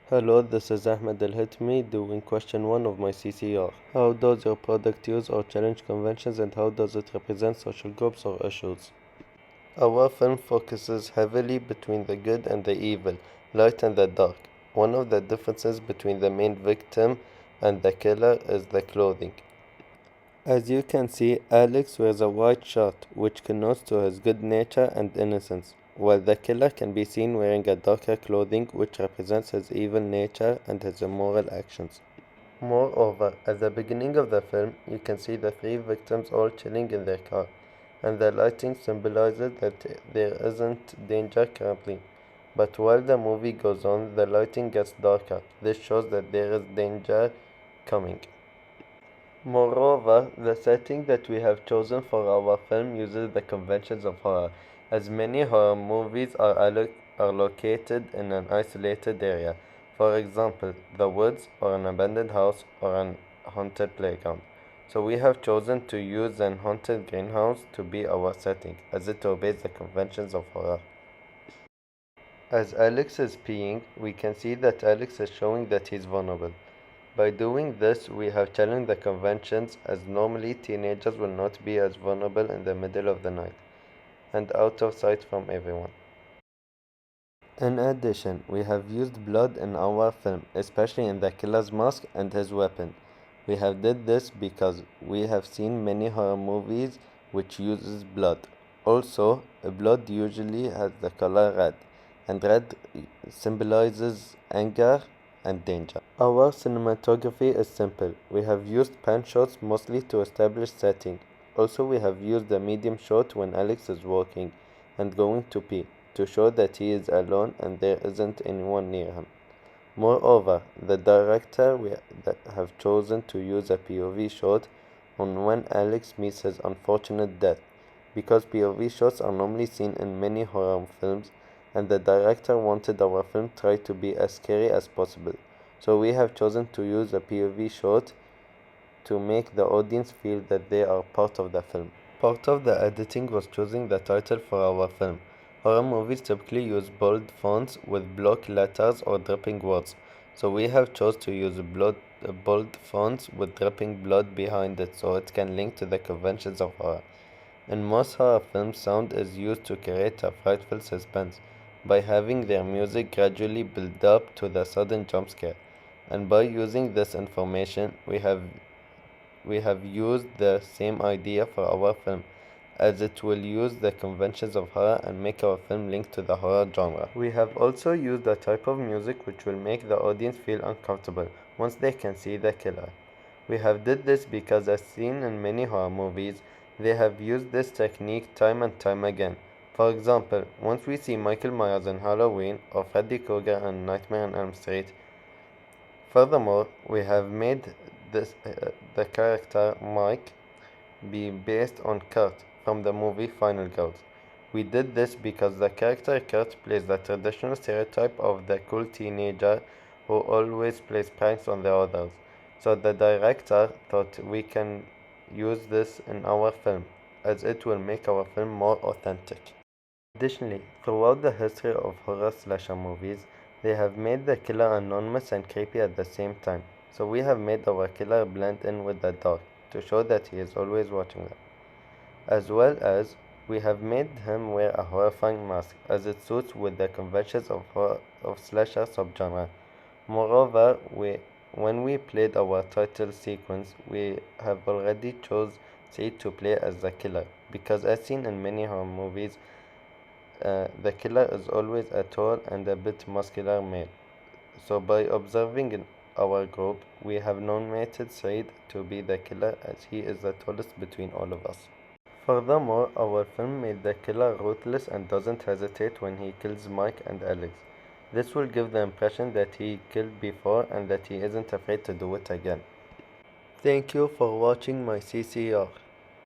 Hello, this is Ahmad Alhitmi doing question 1 of my CCR. How does your product use or challenge conventions and how does it represent social groups or issues? Our film focuses heavily between the good and the evil, light and the dark. One of the differences between the main victim and the killer is the clothing. As you can see, Alex wears a white shirt, which connotes to his good nature and innocence, while the killer can be seen wearing a darker clothing, which represents his evil nature and his immoral actions. Moreover, at the beginning of the film, you can see the three victims all chilling in their car, and the lighting symbolizes that there isn't danger currently. But while the movie goes on, the lighting gets darker. This shows that there is danger coming. Moreover, the setting that we have chosen for our film uses the conventions of horror, as many horror movies are located in an isolated area. For example, the woods, or an abandoned house, or an haunted playground. So we have chosen to use an haunted greenhouse to be our setting, as it obeys the conventions of horror. As Alex is peeing, we can see that Alex is showing that he's vulnerable. By doing this, we have challenged the conventions, as normally teenagers will not be as vulnerable in the middle of the night and out of sight from everyone. In addition, we have used blood in our film, especially in the killer's mask and his weapon. We have did this because we have seen many horror movies which uses blood. Also, blood usually has the color red, and red symbolizes anger and danger. Our cinematography is simple. We have used pan shots mostly to establish setting. Also, we have used a medium shot when Alex is walking and going to pee to show that he is alone and there isn't anyone near him. Moreover, the director have chosen to use a POV shot on when Alex meets his unfortunate death, because POV shots are normally seen in many horror films, and the director wanted our film try to be as scary as possible. So we have chosen to use a POV shot to make the audience feel that they are part of the film. Part of the editing was choosing the title for our film. Horror movies typically use bold fonts with block letters or dripping words, so we have chose to use bold fonts with dripping blood behind it so it can link to the conventions of horror. In most horror films, sound is used to create a frightful suspense by having their music gradually build up to the sudden jump scare. And by using this information, we have used the same idea for our film, as it will use the conventions of horror and make our film link to the horror genre. We have also used a type of music which will make the audience feel uncomfortable once they can see the killer. We have did this because, as seen in many horror movies, they have used this technique time and time again. For example, once we see Michael Myers in Halloween or Freddy Krueger in Nightmare on Elm Street. Furthermore, we have made the character Mike be based on Kurt from the movie Final Girls. We did this because the character Kurt plays the traditional stereotype of the cool teenager who always plays pranks on the others. So the director thought we can use this in our film, as it will make our film more authentic. Additionally, throughout the history of horror slasher movies, they have made the killer anonymous and creepy at the same time. So we have made our killer blend in with the dark to show that he is always watching them. As well as we have made him wear a horrifying mask, as it suits with the conventions of slasher subgenre. Moreover, when we played our title sequence, we have already chose Said to play as the killer, because as seen in many horror movies, the killer is always a tall and a bit muscular male. So by observing in our group, we have nominated Said to be the killer, as he is the tallest between all of us. Furthermore, our film made the killer ruthless and doesn't hesitate when he kills Mike and Alex. This will give the impression that he killed before and that he isn't afraid to do it again. Thank you for watching my CCR.